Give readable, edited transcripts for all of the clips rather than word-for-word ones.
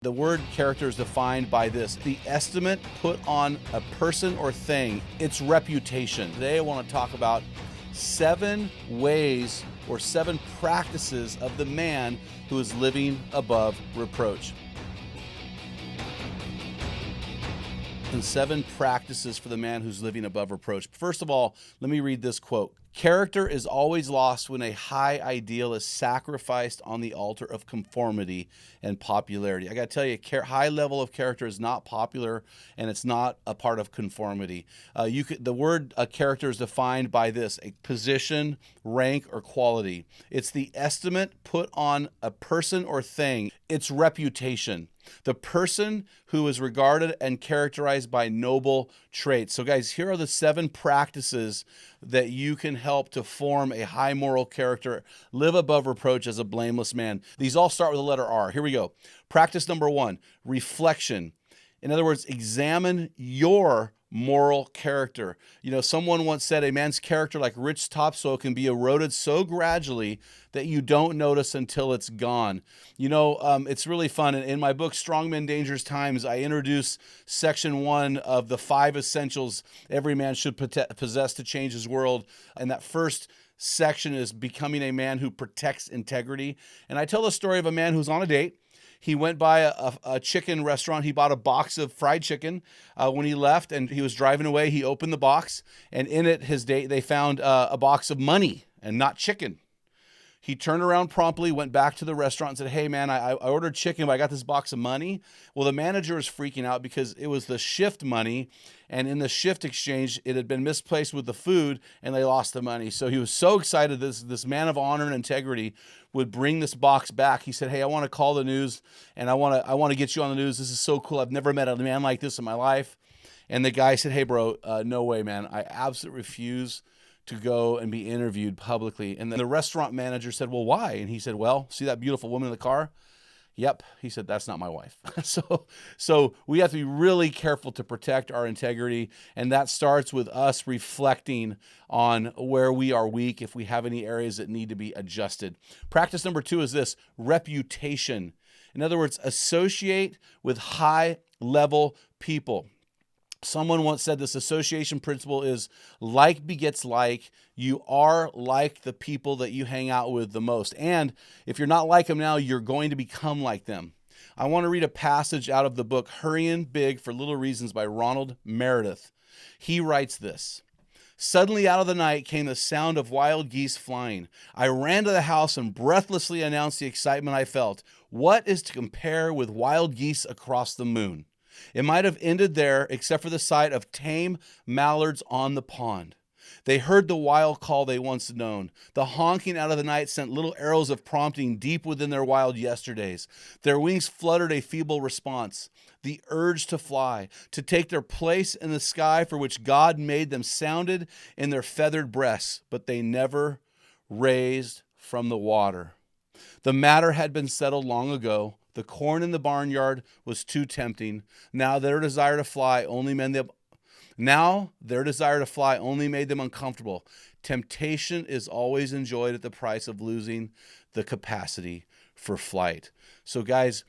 The word character is defined by this: the estimate put on a person or thing, its reputation. Today I want to talk about 7 ways or 7 practices of the man who is living above reproach. And 7 practices for the man who's living above reproach. First of all, let me read this quote. Character is always lost when a high ideal is sacrificed on the altar of conformity and popularity. I got to tell you, high level of character is not popular, and it's not a part of conformity. The word character is defined by this: a position, rank, or quality. It's the estimate put on a person or thing, its reputation. The person who is regarded and characterized by noble traits. So guys, here are the 7 practices that you can help to form a high moral character, live above reproach as a blameless man. These all start with the letter R. Here we go. Practice number 1, reflection. In other words, examine your moral character. You know, someone once said, a man's character, like rich topsoil, can be eroded so gradually that you don't notice until it's gone. You know, it's really fun. In my book, Strong Men, Dangerous Times, I introduce section 1 of the 5 essentials every man should possess to change his world. And that first section is becoming a man who protects integrity. And I tell the story of a man who's on a date. He went by a chicken restaurant. He bought a box of fried chicken. When he left and he was driving away, he opened the box, and in it, his date, they found a box of money and not chicken. He turned around promptly, went back to the restaurant and said, hey man, I ordered chicken, but I got this box of money. Well, the manager was freaking out because it was the shift money, and in the shift exchange, it had been misplaced with the food and they lost the money. So he was so excited this man of honor and integrity would bring this box back. He said, hey, I want to call the news, and I want to get you on the news. This is so cool. I've never met a man like this in my life. And the guy said, hey bro, no way, man. I absolutely refuse to go and be interviewed publicly. And then the restaurant manager said, well, why? And he said, well, see that beautiful woman in the car? Yep. He said, that's not my wife. So we have to be really careful to protect our integrity. And that starts with us reflecting on where we are weak, if we have any areas that need to be adjusted. Practice number 2 is this: reputation. In other words, associate with high level people. Someone once said this association principle is like begets like. You are like the people that you hang out with the most. And if you're not like them now, you're going to become like them. I want to read a passage out of the book Hurrying Big for Little Reasons by Ronald Meredith. He writes this: suddenly out of the night came the sound of wild geese flying. I ran to the house and breathlessly announced the excitement I felt. What is to compare with wild geese across the moon? It might have ended there, except for the sight of tame mallards on the pond. They heard the wild call they once known. The honking out of the night sent little arrows of prompting deep within their wild yesterdays. Their wings fluttered a feeble response. The urge to fly, to take their place in the sky for which God made them, sounded in their feathered breasts, but they never raised from the water. The matter had been settled long ago. The corn in the barnyard was too tempting. Now their desire to fly only made them uncomfortable. Temptation is always enjoyed at the price of losing the capacity for flight. So guys,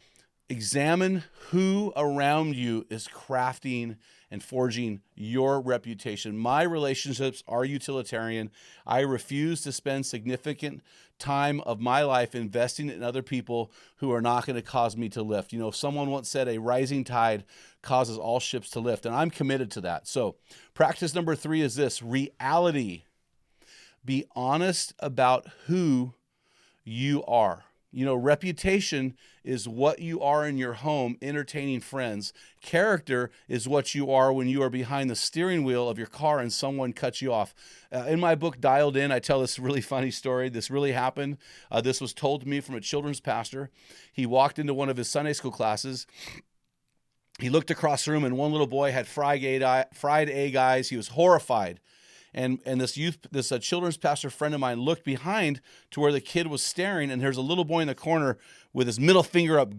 examine who around you is crafting and forging your reputation. My relationships are utilitarian. I refuse to spend significant time of my life investing in other people who are not going to cause me to lift. You know, someone once said a rising tide causes all ships to lift, and I'm committed to that. So practice number 3 is this: reality. Be honest about who you are. You know, reputation is what you are in your home, entertaining friends. Character is what you are when you are behind the steering wheel of your car and someone cuts you off. In my book, Dialed In, I tell this really funny story. This really happened. This was told to me from a children's pastor. He walked into one of his Sunday school classes. He looked across the room, and one little boy had fried egg eyes. He was horrified. And this children's pastor friend of mine looked behind to where the kid was staring, and there's a little boy in the corner with his middle finger up,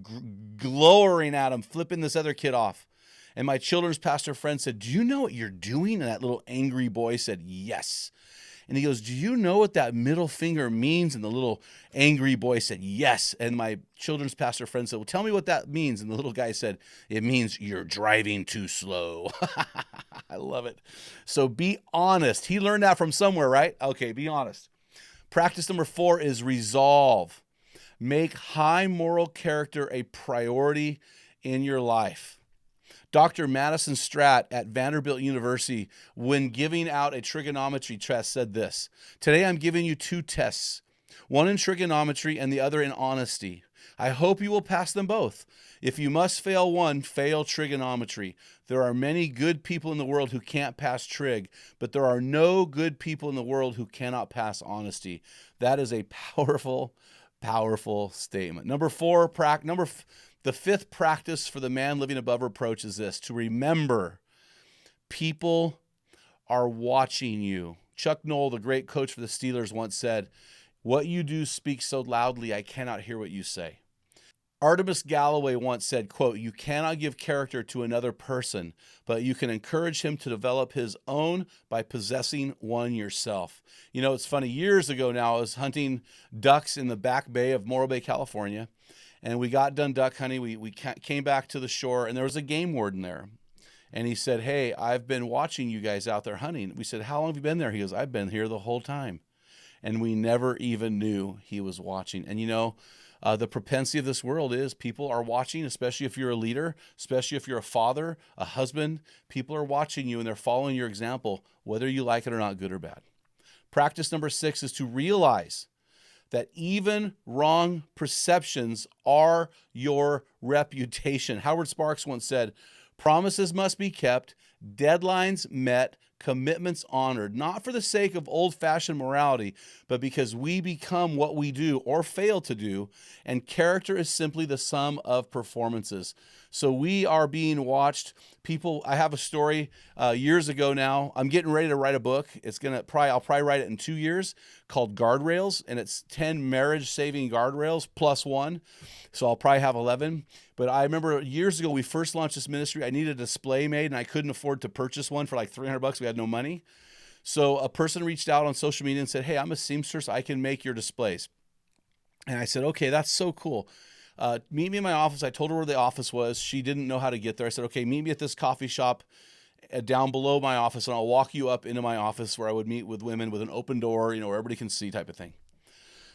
glowering at him, flipping this other kid off. And my children's pastor friend said, "Do you know what you're doing?" And that little angry boy said, "Yes." And he goes, do you know what that middle finger means? And the little angry boy said, yes. And my children's pastor friend said, well, tell me what that means. And the little guy said, it means you're driving too slow. I love it. So be honest. He learned that from somewhere, right? Okay, be honest. Practice number 4 is resolve. Make high moral character a priority in your life. Dr. Madison Stratt at Vanderbilt University, when giving out a trigonometry test, said this: today I'm giving you 2 tests, one in trigonometry and the other in honesty. I hope you will pass them both. If you must fail one, fail trigonometry. There are many good people in the world who can't pass trig, but there are no good people in the world who cannot pass honesty. That is a powerful, powerful statement. Number 4, the 5th practice for the man living above reproach is this: to remember people are watching you. Chuck Noll, the great coach for the Steelers, once said, what you do speaks so loudly I cannot hear what you say. Artemis Galloway once said, quote, you cannot give character to another person, but you can encourage him to develop his own by possessing one yourself. You know, it's funny, years ago now, I was hunting ducks in the back bay of Morro Bay, California, and we got done duck hunting. We came back to the shore, and there was a game warden there. And he said, hey, I've been watching you guys out there hunting. We said, how long have you been there? He goes, I've been here the whole time. And we never even knew he was watching. And you know, the propensity of this world is people are watching, especially if you're a leader, especially if you're a father, a husband. People are watching you and they're following your example, whether you like it or not, good or bad. Practice number 6 is to realize that even wrong perceptions are your reputation. Howard Sparks once said, promises must be kept, deadlines met, commitments honored, not for the sake of old-fashioned morality, but because we become what we do or fail to do, and character is simply the sum of performances. So we are being watched. People, I have a story years ago now. I'm getting ready to write a book. I'll probably write it in 2 years, called Guardrails, and it's 10 marriage-saving guardrails plus 1. So I'll probably have 11. But I remember years ago, we first launched this ministry. I needed a display made, and I couldn't afford to purchase one for like $300. We had no money. So a person reached out on social media and said, hey, I'm a seamstress. I can make your displays. And I said, okay, that's so cool. Meet me in my office. I told her where the office was. She didn't know how to get there. I said, okay, meet me at this coffee shop down below my office, and I'll walk you up into my office where I would meet with women with an open door, where everybody can see type of thing.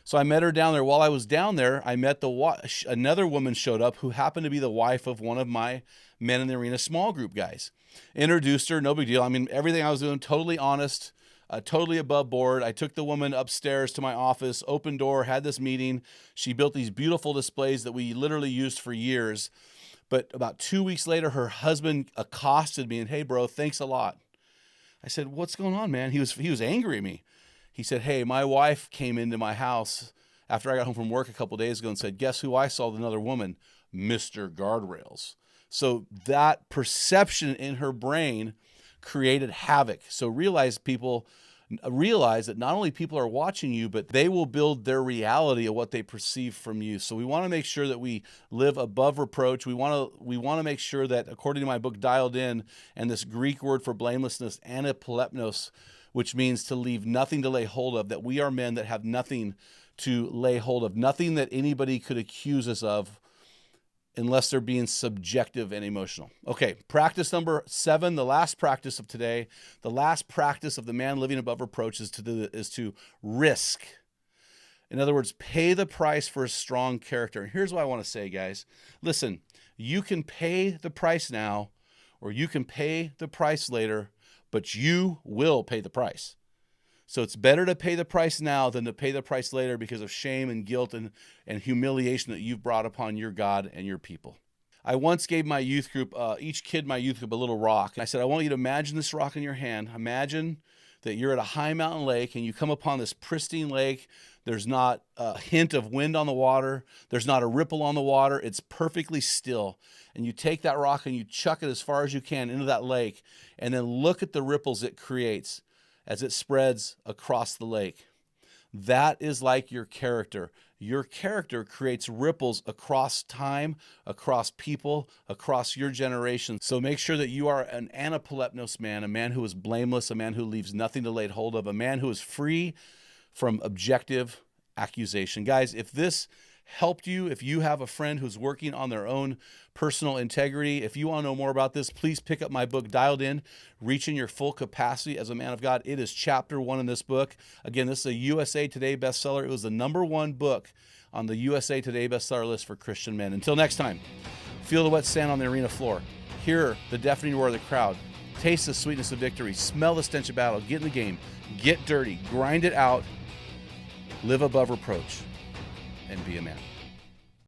So I met her down there. While I was down there, I met another woman showed up who happened to be the wife of one of my Men in the Arena small group guys. Introduced her, no big deal. I mean, everything I was doing, totally honest, totally above board. I took the woman upstairs to my office, open door, had this meeting. She built these beautiful displays that we literally used for years. But about 2 weeks later, her husband accosted me and, hey, bro, thanks a lot. I said, what's going on, man? He was angry at me. He said, hey, my wife came into my house after I got home from work a couple days ago and said, guess who I saw with another woman? Mr. Guardrails. So that perception in her brain created havoc. So realize that not only people are watching you, but they will build their reality of what they perceive from you. So we want to make sure that we live above reproach. We want to make sure that, according to my book, Dialed In, and this Greek word for blamelessness, anapolepnos, which means to leave nothing to lay hold of, that we are men that have nothing to lay hold of, nothing that anybody could accuse us of unless they're being subjective and emotional. Okay, practice number 7, the last practice of today, the last practice of the man living above reproach is to risk. In other words, pay the price for a strong character. And here's what I want to say, guys. Listen, you can pay the price now, or you can pay the price later, but you will pay the price. So it's better to pay the price now than to pay the price later because of shame and guilt and humiliation that you've brought upon your God and your people. I once gave my youth group, each kid in my youth group, a little rock. And I said, I want you to imagine this rock in your hand. Imagine that you're at a high mountain lake and you come upon this pristine lake. There's not a hint of wind on the water. There's not a ripple on the water. It's perfectly still. And you take that rock and you chuck it as far as you can into that lake, and then look at the ripples it creates as it spreads across the lake. That is like your character. your character creates ripples across time, across people, across your generation. So make sure that you are an anapolepnos man, a man who is blameless, a man who leaves nothing to lay hold of, a man who is free from objective accusation. Guys, if this helped you, if you have a friend who's working on their own personal integrity, if you want to know more about this, please pick up my book, Dialed In, Reaching Your Full Capacity as a Man of God. It is chapter 1 in this book. Again, this is a USA Today bestseller. It was the #1 book on the USA Today bestseller list for Christian men. Until next time, feel the wet sand on the arena floor. Hear the deafening roar of the crowd. Taste the sweetness of victory. Smell the stench of battle. Get in the game. Get dirty. Grind it out. Live above reproach. And be a man.